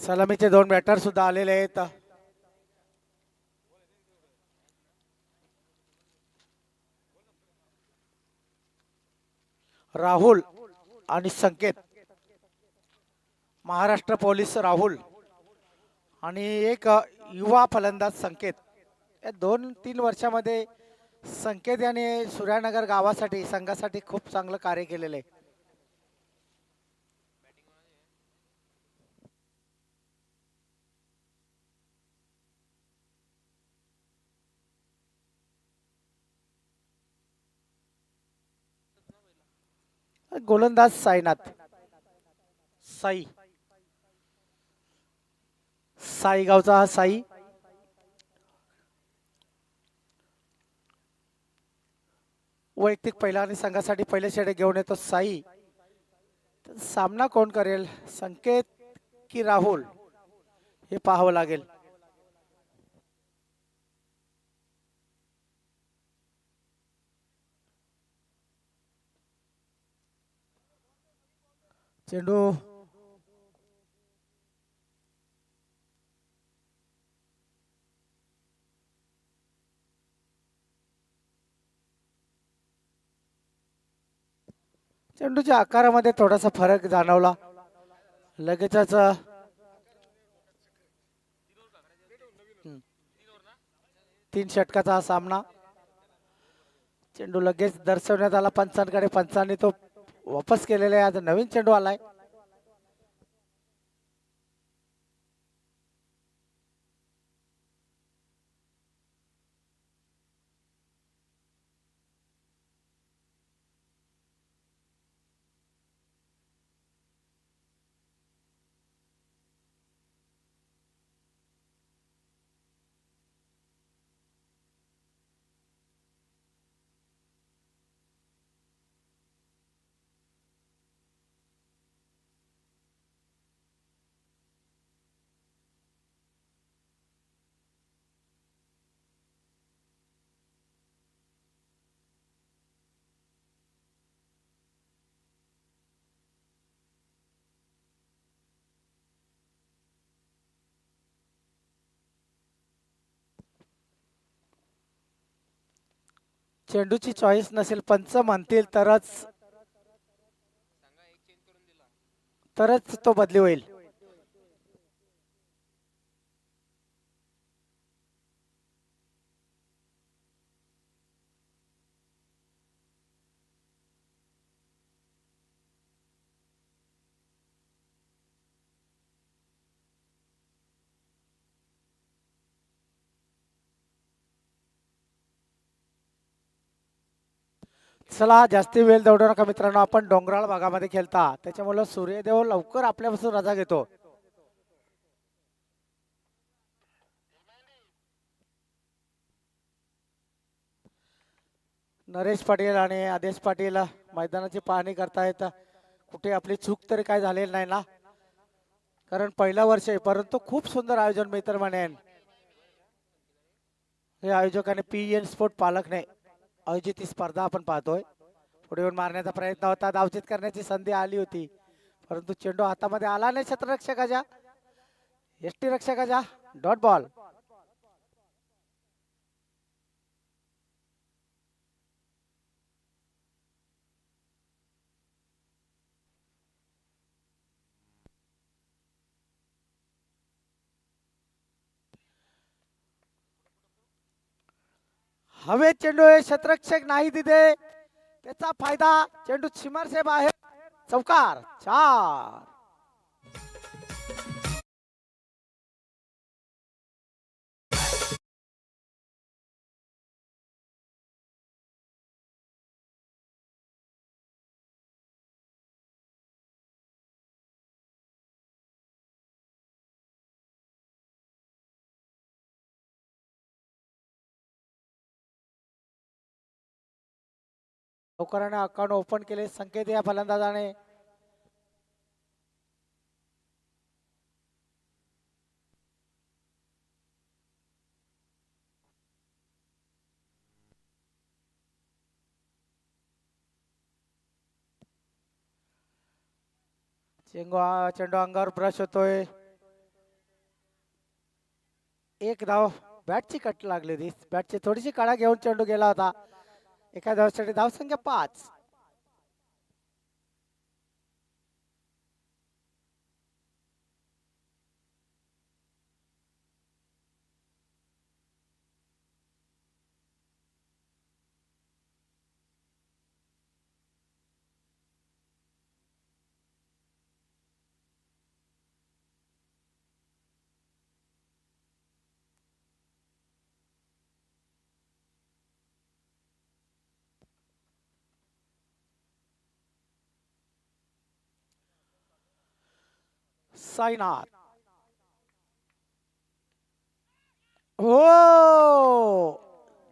सलामीचे दोन बॅटर सुद्धा आलेले आहेत. राहुल आणि संकेत. महाराष्ट्र पोलीस राहुल आणि एक युवा फलंदाज संकेत. या 2-3 वर्षामध्ये संकेत याने सूर्यानगर गावासाठी संघासाठी खूप चांगलं कार्य केलेलं आहे. गोलंदाज साईनाथ. साई. साई गावचा हा साई. वैयक्तिक पहिला आणि संघासाठी पहिले षटक घेऊन येतो साई. सामना कोण करेल, संकेत की राहुल, हे पाहावं लागेल. चेंडू चेंडूच्या आकारामध्ये थोडासा फरक जाणवला. लगेचच 3 षटकाचा हा सामना. चेंडू लगेच दर्शवण्यात आला पंचांकडे. पंचांनी तो वापस केलेला आहे. आज नवीन चेंडू आलाय. चेंडूची चॉईस नसेल, पंच म्हणतील तरच तो बदली होईल. चला, जास्ती वेळ दौडू नका मित्रांनो. आपण डोंगराळ भागामध्ये खेळता, त्याच्यामुळे सूर्यदेव लवकर आपल्यापासून रजा घेतो. नरेश पाटील आणि आदेश पाटील मैदानाची पाहणी करतायत. कुठे आपली चूक तरी काय झालेली नाही ना, कारण पहिला वर्ष आहे. परंतु खूप सुंदर आयोजन मित्र म्हणेन हे आयोजकाने PN स्पोर्ट पालकने आयोजित ही स्पर्धा आपण पाहतोय. पुढे येऊन मारण्याचा प्रयत्न होता, धावचित करण्याची संधी आली होती, परंतु चेंडू हातामध्ये आला नाही क्षेत्ररक्षकाच्या. यष्टी रक्षकाच्या डॉट बॉल. हवे चेंडू हे क्षेत्ररक्षक नाही तिथे, त्याचा फायदा. चेंडू सीमार से बाहेर. चौकार. 4. लवकराने अकाउंट ओपन केले संकेत या फलंदाजाने. चेंडू अंगावर ब्रश होतोय. एक धाव. बॅटची कट लागली होती, बॅटची थोडीशी काळा घेऊन चेंडू गेला होता. एका धावसाठी धावसंख्या 5. साईनाथ. हो,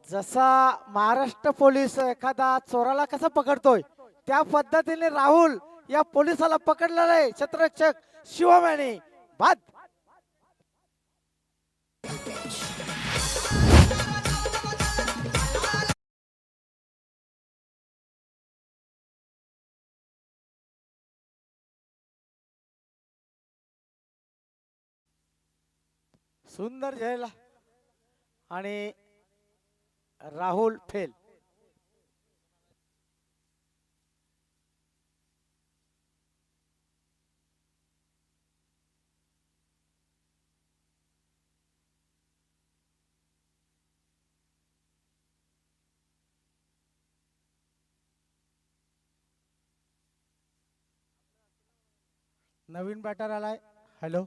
जसा महाराष्ट्र पोलीस एखादा चोराला कसं पकडतोय त्या पद्धतीने राहुल या पोलिसाला पकडलेलं आहे. क्षेत्ररक्षक शिवम यांनी बाद. सुंदर झेल आणि राहुल फेल. नवीन बॅटर आलाय. Hello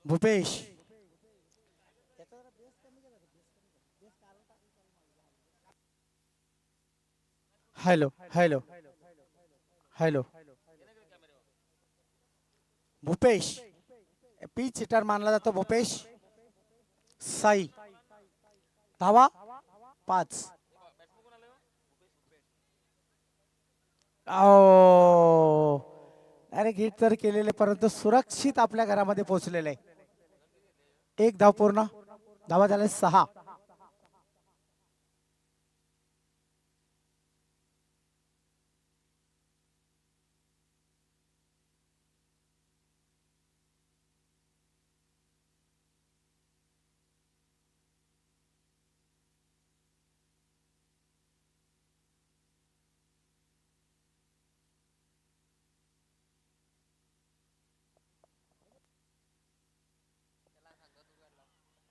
Bhupesh. Hello hello hello Bhupesh. Pinch hitter मानला जातो भूपेश. साई. धावा 5. डायरेक्ट हिट तर केलेले परंतु सुरक्षित आपल्या घरामध्ये पोहोचलेले. एक धाव पूर्ण. धावा झाले 6.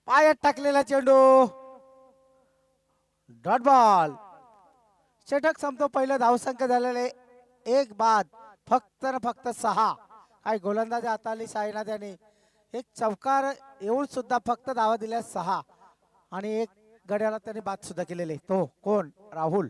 पायात टाकलेला चेंडू. Dot ball. षटक संपतो. पहिलं धावसंख्या झालेले 1 बाद. फक्त न फक्त 6. काय गोलंदाज हाताळली साईनाथ यांनी. एक चौकार येऊन सुद्धा फक्त धावा दिल्या 6 आणि एक गड्याला त्यांनी बाद सुद्धा केलेले. तो कोण? राहुल.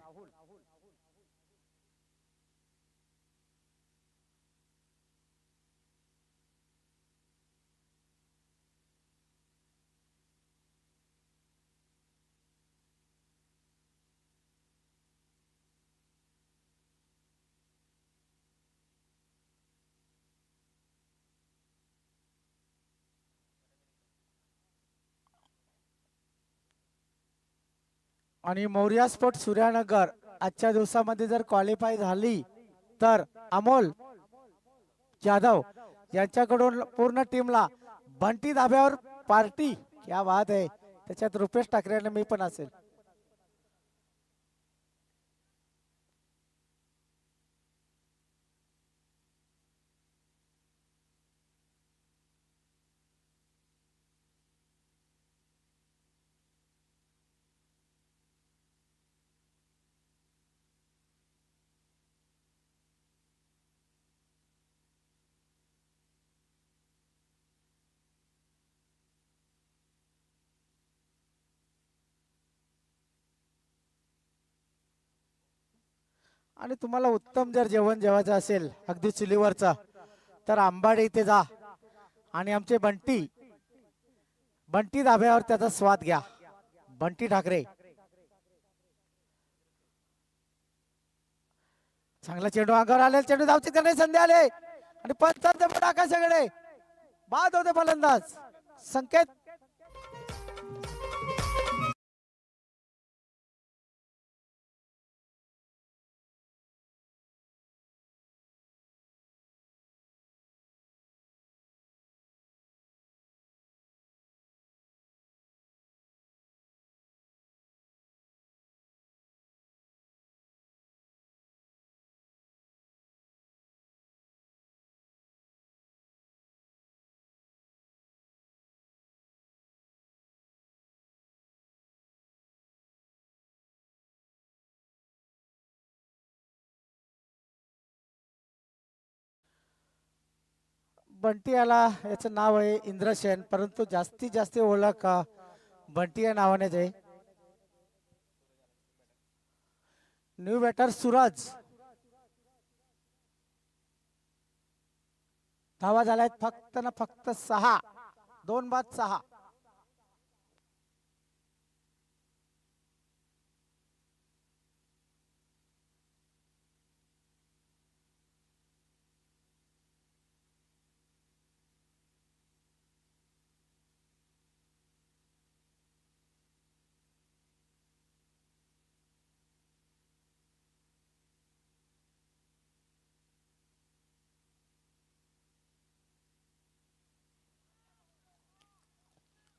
आणि मौर्या स्पोर्ट सूर्यानगर आजच्या दिवसामध्ये जर क्वालिफाय झाली तर अमोल जाधव यांच्याकडून पूर्ण टीमला बंटी धाब्यावर पार्टी. क्या बात आहे. त्याच्यात रुपेश ठाकरे मी पण असेल. आणि तुम्हाला उत्तम जर जेवण जेवायचं असेल अगदी चुलीवरचा तर आंबाडे इथे जा आणि आमचे बंटी बंटी धाब्यावर त्याचा स्वाद घ्या. बंटी ठाकरे. चांगला चेंडू अंगावर आले. चेंडू धावचित करण्याची संधी आले आणि पंचांचे टाका सगळे बाद होते फलंदाज. संकेत बंटी आला, याचं नाव आहे इंद्रसेन, परंतु जास्तीत जास्त ओळख बंटी या नावानेच आहे. New batter Suraj. धावा झाल्यात फक्त ना फक्त 6. 2 बाद 6.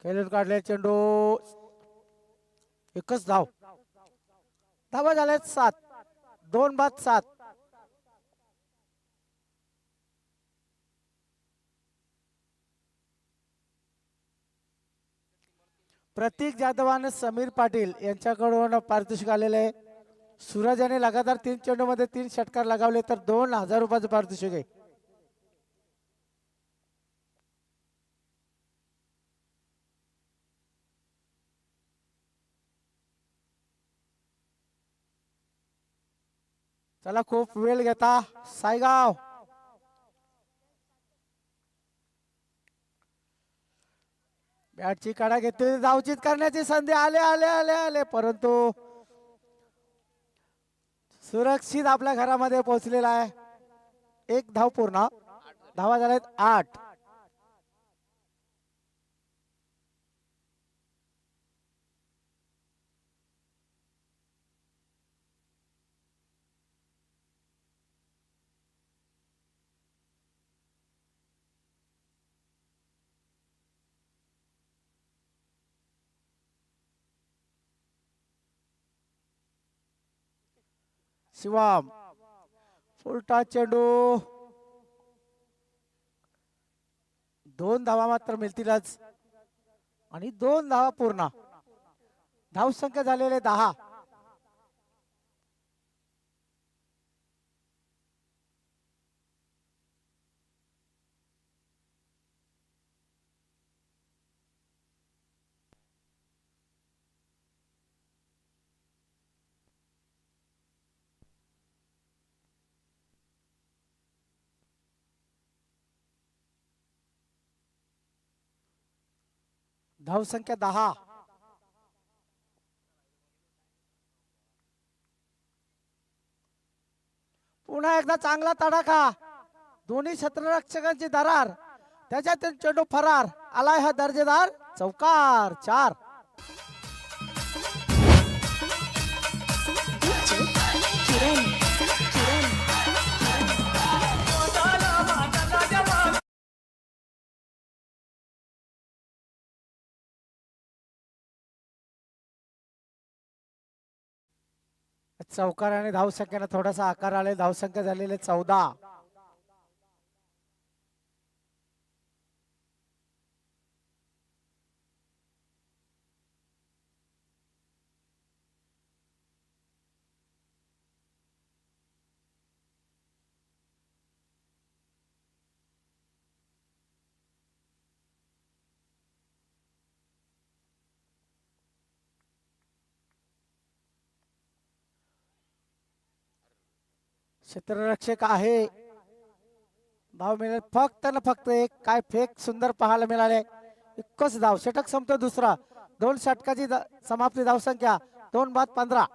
खेळून काढले चेंडू. एकच धाव. धावा झाल्यात 7. 2 बाद 7. प्रतीक जाधव आणि समीर पाटील यांच्याकडून पारितोषिक आलेले आहे. सूरज याने लगातार 3 चेंडू मध्ये 3 षटकार लगावले तर 2000 रुपयाचं पारितोषिक आहे. चला खूप वेळ घेता सायगाव. बॅटची काढा घेतली, धावचीत करण्याची संधी. आले आले आले आले, परंतु सुरक्षित आपल्या घरामध्ये पोहोचलेला आहे. 1 धाव पूर्ण. धावा झाल्यात 8. शिवम फुलटा चेंडू. 2 धावा मात्र मिळतीलच आणि 2 धावा पूर्ण. धावसंख्या झालेले 10. धावसंख्या 10. पुन्हा एकदा चांगला तडाखा. दोन्ही क्षेत्ररक्षकांची दरार. त्याच्यातून चेंडू फरार. आलाय हा दर्जेदार चौकार. 4. चौकार आणि धावसंख्येला थोडासा आकार आले. धावसंख्या झालेले 14. क्षेत्ररक्षक आहे. धाव मिळेल फक्त ना फक्त 1. काय फेक सुंदर पाहायला मिळाले. एकच धाव. षटक संपतो दुसरा. 2 षटकाची समाप्ती. धावसंख्या 2 बाद 15.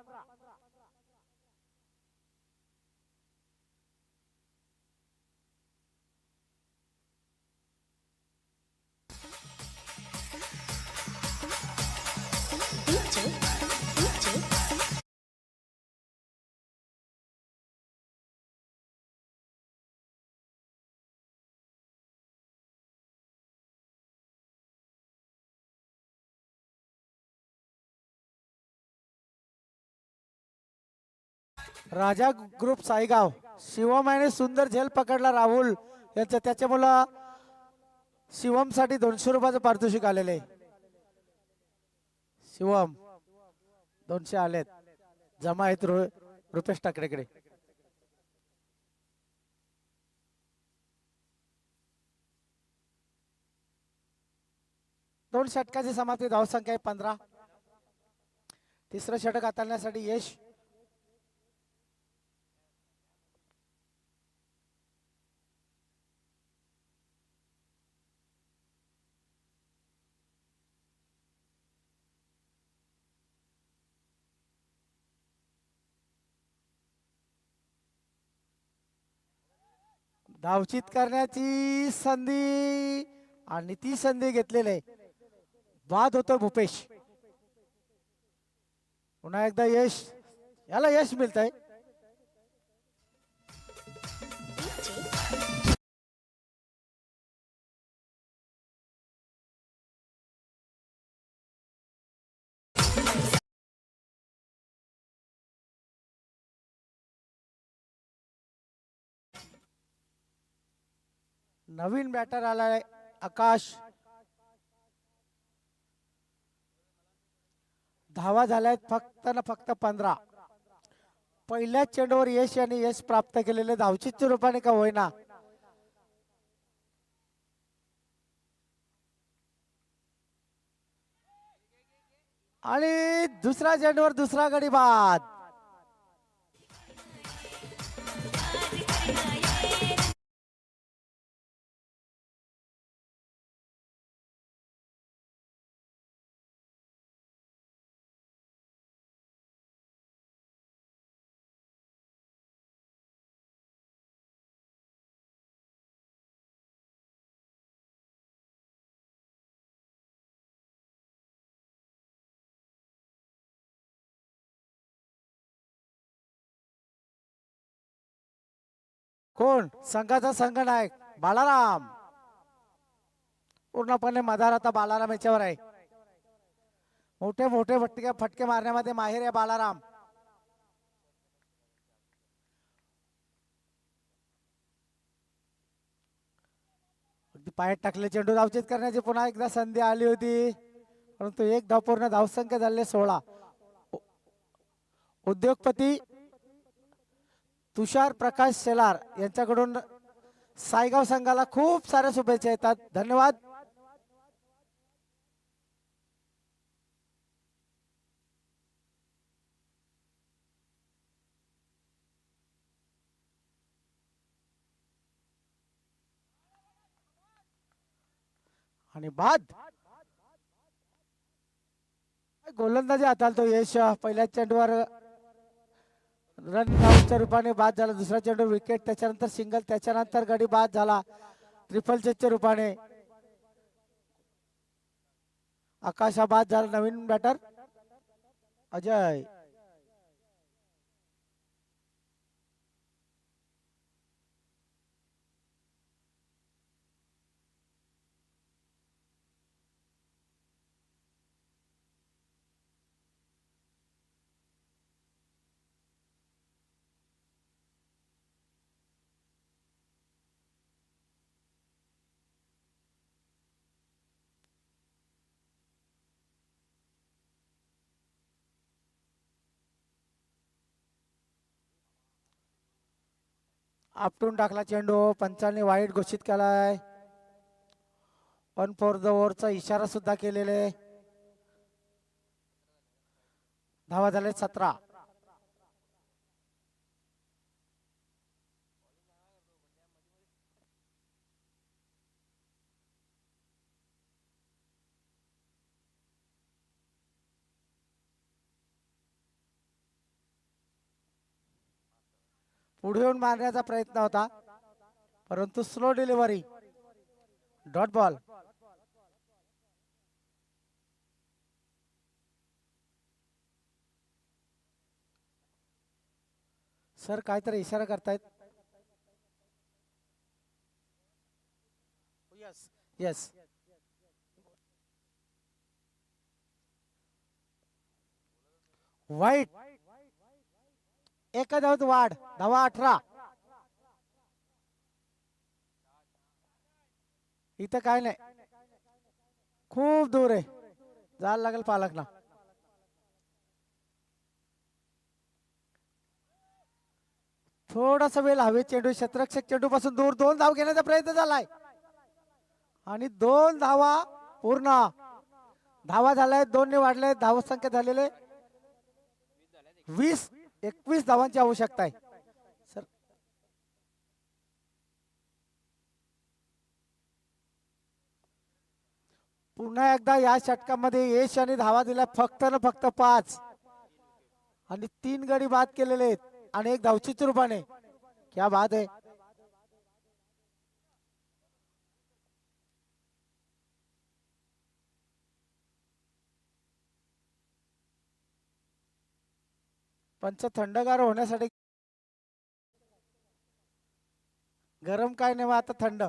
राजा ग्रुप साईगाव. शिवम याने सुंदर झेल पकडला. राहुल यांचं. त्याच्यामुळं शिवम साठी 200 रुपयाचं पारितोषिक आलेले. शिवम 200 आलेत. जमा आहेत रुपेश टाकडेकडे. 2 षटकाची समाप्ती, धावसंख्या आहे 15. तिसरं षटक हाताळण्यासाठी यश. धावचित करण्याची संधी आणि ती संधी घेतलेली आहे. बाद होतो भूपेश. पुन्हा एकदा यश, याला यश मिळतंय. नवीन बॅटर आलाय आकाश. धावा झाल्यात फक्त ना फक्त 15. पहिल्या चेंडूवर यश यांनी यश प्राप्त केलेले, धावचितच्या रूपाने का होईना. आणि दुसऱ्या चेंडूवर दुसरा गडी बाद. कोण संघाचा संघनायक बालाराम. पूर्णपणे मधार आता बालाराम याच्यावर आहे. मोठे मोठे फटके मारण्यामध्ये माहिर आहे बालाराम. पायात टाकले चेंडू, धावचित करण्याची पुन्हा एकदा संधी आली होती, परंतु एक धाव पूर्ण, धावसंख्या झाले 16. उद्योगपती तुषार प्रकाश शेलार यांच्याकडून सायगाव संघाला खूप साऱ्या शुभेच्छा येतात. धन्यवाद. आणि बाद. गोलंदाजी हाताळतो यश. पहिल्या चेंडूवर रन आउटच्या रूपाने बाद झाला. दुसरा चेंडू विकेट, त्याच्यानंतर सिंगल, त्याच्यानंतर गडी बाद झाला ट्रिपल चेसच्या रूपाने. आकाश हा बाद झाला. नवीन बॅटर अजय. आपटून टाकला चेंडू, पंचांनी वाईट घोषित केलाय. 1 फॉर द ओव्हरचा इशारा सुद्धा केलेले. धावा झाले 17. पुढे येऊन मारण्याचा प्रयत्न होता, परंतु slow delivery, dot ball. Sir काहीतरी इशारा करतायत. Yes yes. वाईट. एका धावत वाढ, धावा 18. इथं काय नाही, खूप दूर आहे, जायला लागेल पालकना. थोडासा वेळ हवे. चेंडू क्षेत्ररक्षक चेंडू पासून दूर, 2 धाव घेण्याचा प्रयत्न झालाय आणि 2 धावा पूर्ण. धावा झालाय, 2 वाढले, धावा संख्या झालेले 20-21 धावांची आवश्यकता आहे सर. पुन्हा एकदा या षटकामध्ये यश आणि धावा दिल्या फक्त ना फक्त 5 आणि 3 गडी बाद केलेले आहेत आणि एक धावचीत रूपाने. क्या बात आहे. पंच थंडगार होण्यासाठी गरम काय नाही, आता थंड.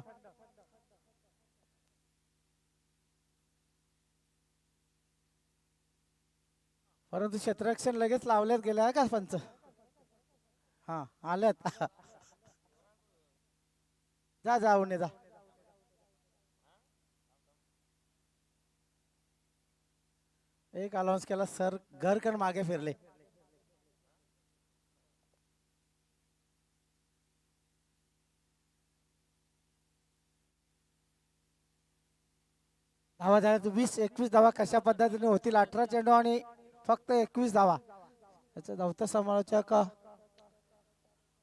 परंतु क्षेत्ररक्षण लगेच लावल्यात गेले आहे का पंच. हा आल्यात. जा जाऊन जा. एक अनाउन्स केला सर, घरकन मागे फिरले. धावा झाल्या 20-21 धावा कशा पद्धतीने होतील. 18 चेंडू आणि फक्त 21 धावा. याचा धावता समालोचक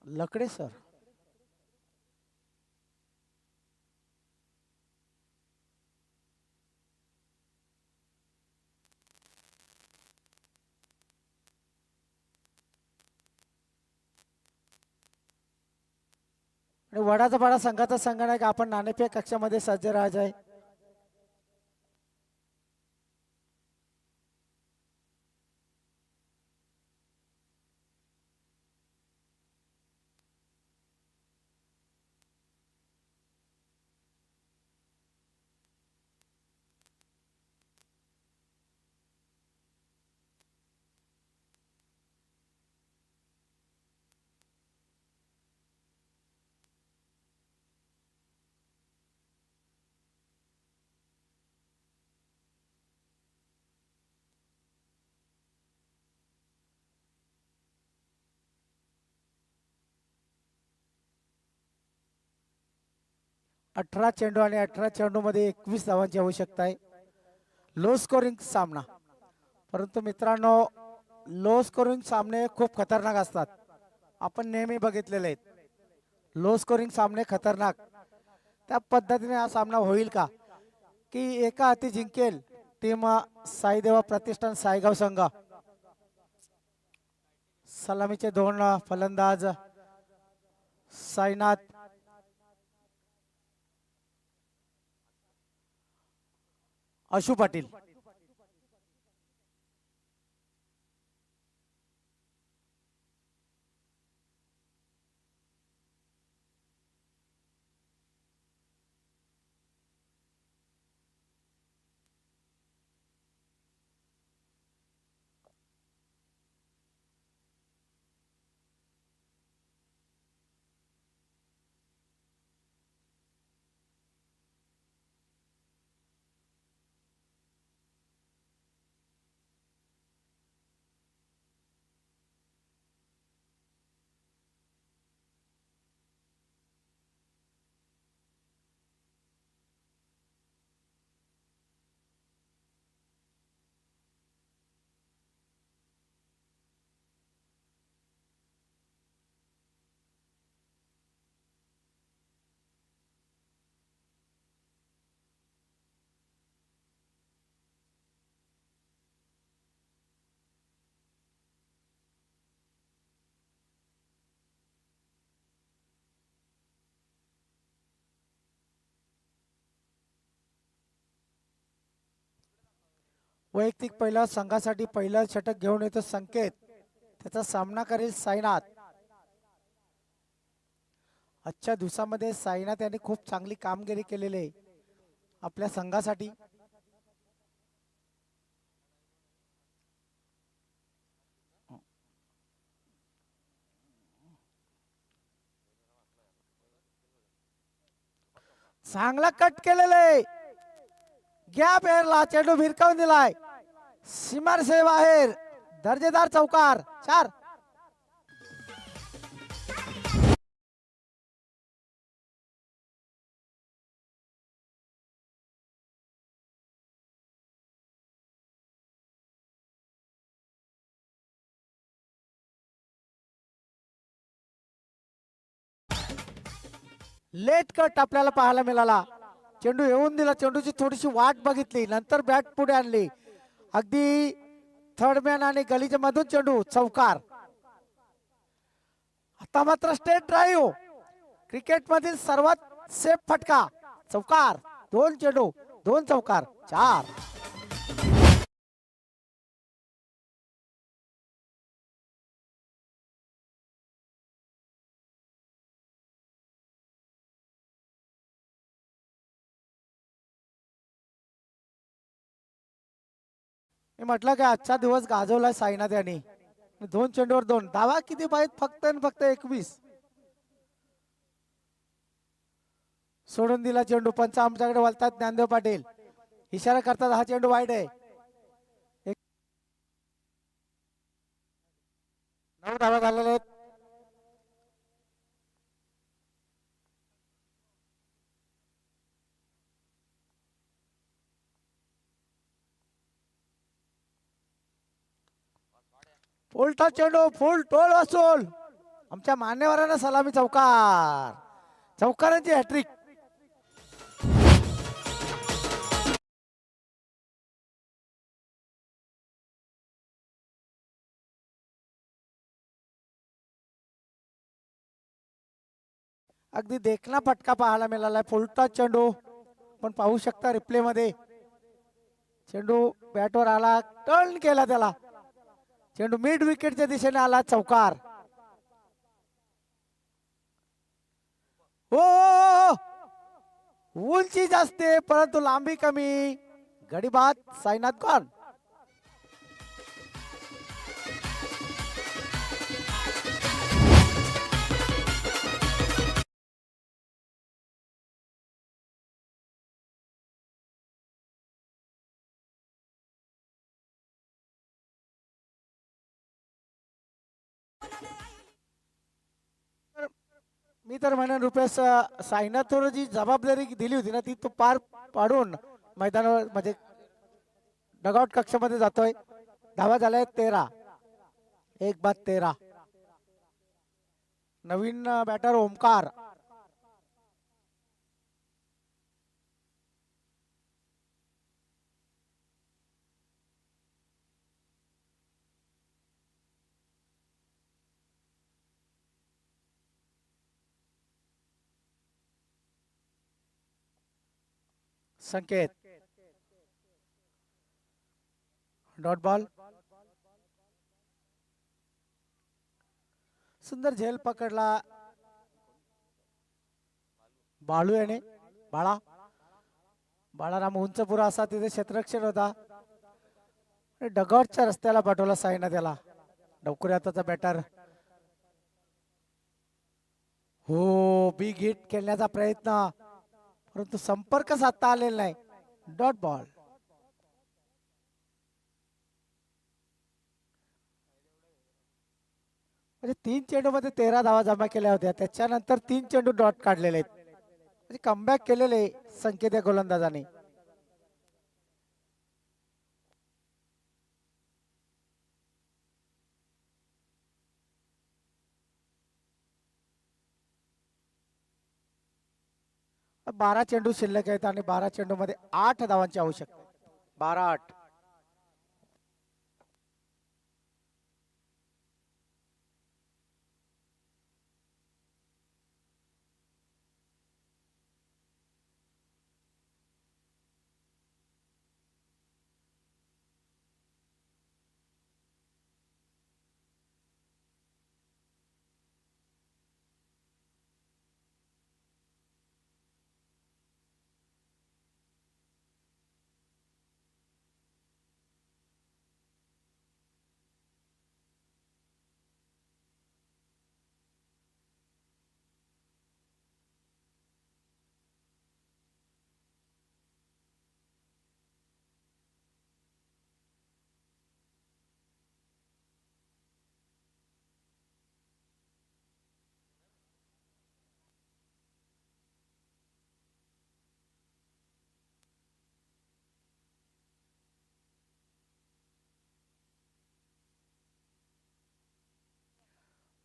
लकडे सर. वडाचा पाडा संघाचा संगणक आपण नाणेफेक कक्षामध्ये सज्ज राहायचं आहे. अठरा चेंडू आणि 18 चेंडू मध्ये 21 धावांची आवश्यकता आहे. लो स्कोरिंग सामना. परंतु मित्रांनो, लो स्कोरिंग सामने खूप खतरनाक असतात. आपण नेहमी बघितलेले आहेत. लो स्कोरिंग सामने खतरनाक. त्या पद्धतीने हा सामना होईल का, की एका हाती जिंकेल टीम साईदेवा प्रतिष्ठान सायगाव संघ. सलामीचे 2 फलंदाज साईनाथ अशू पाटील. वैयक्तिक पहिला संघासाठी पहिला षटक घेऊन येतो संकेत. त्याचा सामना करेल साईनाथ. आजच्या दिवसामध्ये साईनाथ यांनी खूप चांगली कामगिरी केलेली आहे आपल्या संघासाठी. चांगला कट केलेला आहे. गॅप एरला, चेंडू भिरकावून दिलाय सीमारेषे बाहेर. दर्जेदार चौकार. 4. लेट कट आपल्याला पाहायला मिळाला. चेंडू येऊन दिला, चेंडूची थोडीशी वाट बघितली, नंतर बॅट पुढे आणली. अगदी थर्ड मॅन आणि गलीच्या मधून चेंडू चौकार. आता मात्र स्टेट ड्राईव्ह, क्रिकेट मधील सर्वात सेफ फटका. चौकार. दोन चेंडू, दोन चौकार, चार. मी म्हटलं की आजचा दिवस गाजवलाय साईनाथ यांनी. दोन चेंडूवर दोन धावा किती पाहिजेत? फक्त आणि फक्त 21. सोडून दिला चेंडू. पंच आमच्याकडे वळतात. ज्ञानदेव पाटील इशारा करतात, हा चेंडू वाईट आहे. 9 धावा झालेल्या आहेत. फुलटा चेंडू, फुल टोल वसूल. आमच्या मान्यवरांना सलामी. चौकार. चौकारांची हॅट्रिक. अगदी देखना फटका पाहायला मिळाला. फुलटा चेंडू, पण पाहू शकता रिप्ले मध्ये चेंडू बॅटवर आला, टर्न केला त्याला. चेंडू मिड विकेटच्या दिशेने आला. चौकार. हो, उंची जास्त आहे परंतु लांबी कमी. गडी बाद. साईनाथ कॉन. मी तर म्हणेन रुपेश, साईनाथ जी जबाबदारी दिली होती ना ती तो पार पाडून मैदानावर म्हणजे डगआउट कक्षामध्ये जातोय. धावा झाल्या 13. एक बाद 13. नवीन batter Omkar. Sanket. Dot ball. सुंदर झेल पकडला बाळू याने. बाळाराम उंच पुरा असा तिथे क्षेत्ररक्षण होता. डगआउटच्या रस्त्याला पाठवला साईना त्याला. डवकुरी हाताचा बॅटर. हो, बिग हिट खेळण्याचा प्रयत्न परंतु संपर्क साधता आलेला नाही. Dot ball. म्हणजे 3 चेंडू मध्ये 13 धावा जमा केल्या होत्या. त्याच्यानंतर 3 चेंडू डॉट काढलेले आहेत. म्हणजे कमबॅक केलेले संकेत या गोलंदाजाने. बारा चेंडू शिल्लक आहेत आणि 12 चेंडू मध्ये 8 धावांची आवश्यकता. 12-8.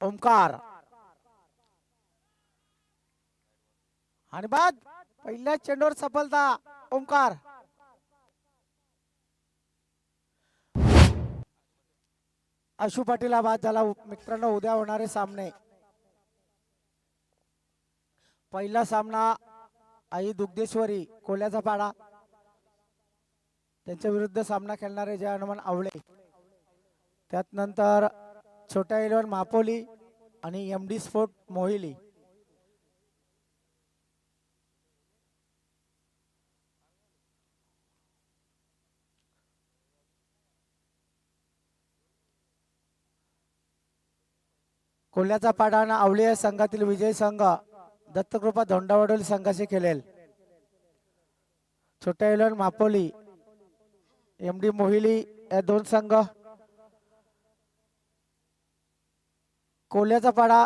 ओमकार. आणि बाद पहिल्या चेंडूवर सफलता ओमकार. आशु पाटील हा बाद झाला. मित्रांनो, उद्या होणारे सामने. पहिला सामना आई दुग्धेश्वरी कोल्याचा पाडा त्यांच्या विरुद्ध सामना खेळणारे जय हनुमान आवळे. त्यात नंतर छोट्या इलेव्हन मापोली आणि एमडी स्पोर्ट मोहिली. कोल्याचा पाडा आणि आवळे या संघातील विजय संघ दत्तकृपा धोंडावडोली संघाशी खेळेल. छोट्या इलेव्हन मापोली एमडी मोहिली या दोन संघ कोल्याचा पाडा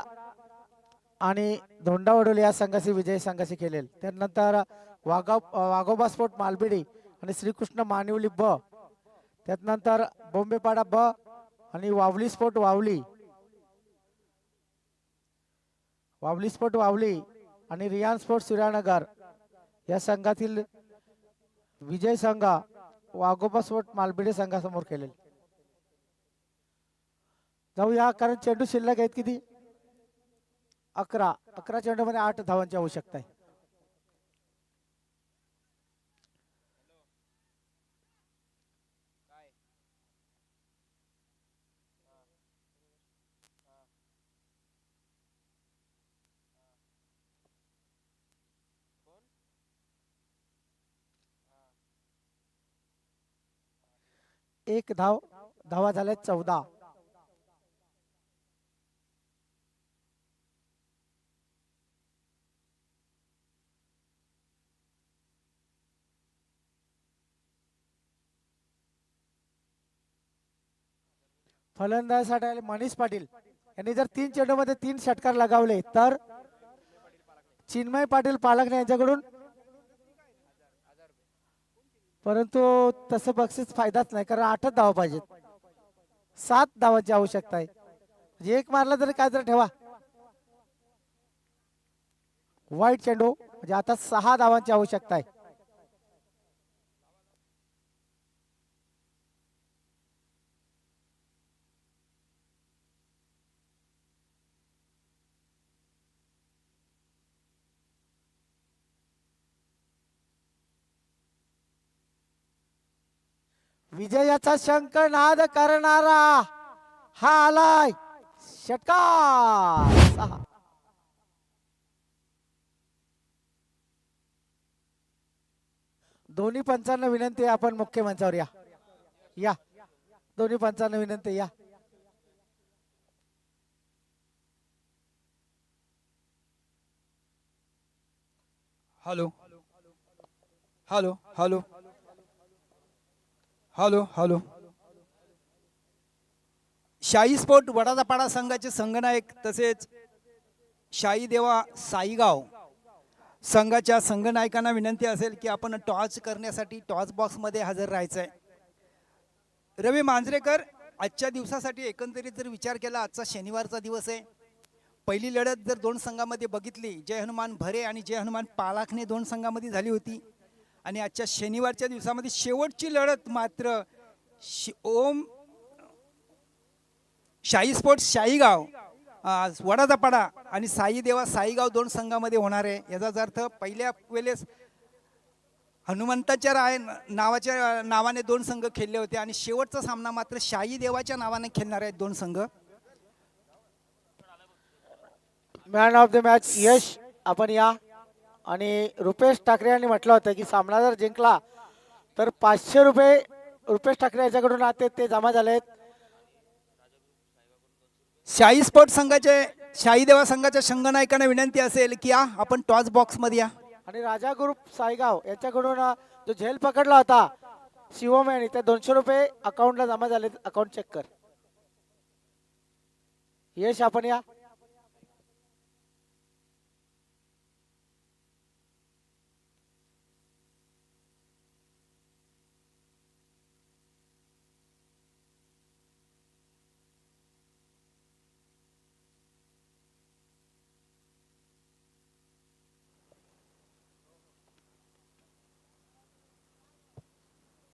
आणि धोंडावडोली या संघाशी विजय संघाशी खेळेल. त्यानंतर वाघोबा स्पोर्ट मालबिडी आणि श्रीकृष्ण मानिवली ब. त्यानंतर बोंबेपाडा ब आणि वावली स्पोर्ट वावली. वावली स्पोर्ट वावली आणि रियान स्पोर्ट सूर्यानगर या संघातील विजय संघ वाघोबा स्पोर्ट मालबिडे संघासमोर खेळेल. जाऊया, कारण चेंडू शिल्लक आहेत किती? 11. 11 चेंडूमध्ये 8 धावांची आवश्यकता आहे. एक धावा झाल्या 14. फलंदाजासाठी आले मनीष पाटील यांनी जर 3 चेंडूमध्ये 3 षटकार लगावले तर चिन्मय पाटील पालकने यांच्याकडून, परंतु तसं बक्षीस फायदाच नाही, कारण 8च धावा पाहिजेत. 7 धावांची आवश्यकता आहे. म्हणजे एक मारला तरी काय तर ठेवा. वाईट चेंडू, म्हणजे आता 6 धावांची आवश्यकता आहे. विजयाचा शंखनाद करणारा हा आलाय षटकार. 6. दोन्ही पंचांना विनंती आहे, आपण मुख्य मंचावर या. या दोन्ही पंचांना विनंती, या. Hello hello hello hello hello शाही स्पोर्ट वडादापाडा संघाचे संघनायक तसेच शाही देवा साईगाव संघाच्या संघनायकांना विनंती असेल की आपण टॉस करण्यासाठी टॉस बॉक्समध्ये हजर राहायचं आहे. रवी मांजरेकर, आजच्या दिवसासाठी एकंदरीत जर विचार केला, आजचा शनिवारचा दिवस आहे. पहिली लढत जर 2 संघामध्ये बघितली, जय हनुमान भरे आणि जय हनुमान पालाखने 2 संघामध्ये झाली होती. आणि आजच्या शनिवारच्या दिवसामध्ये शेवटची लढत मात्र ओम शाही स्पोर्ट्स शाहीगाव वडादापाडा आणि साई देवा साईगाव 2 संघामध्ये होणार आहे. याचा अर्थ पहिल्या वेळेस हनुमंताच्या नावाने 2 संघ खेळले होते आणि शेवटचा सामना मात्र शाही देवाच्या नावाने खेळणार आहेत 2 संघ. मॅन ऑफ द मॅच यश, आपण या. आणि रुपेश ठाकरे यांनी म्हटलं होतं की सामना जर जिंकला तर 500 रुपये रुपेश ठाकरे यांच्याकडून आते ते जमा झालेत. शाही स्पोर्ट संघाचे शाही देवा संघाच्या संघनायकांना विनंती असेल की आपण टॉस बॉक्स मध्ये या. आणि राजा ग्रुप साईगाव यांच्याकडून जो झेल पकडला होता शिवम यांनी, ते 200 रुपये अकाउंटला जमा झाले. अकाउंट चेक कर. यश, आपण या.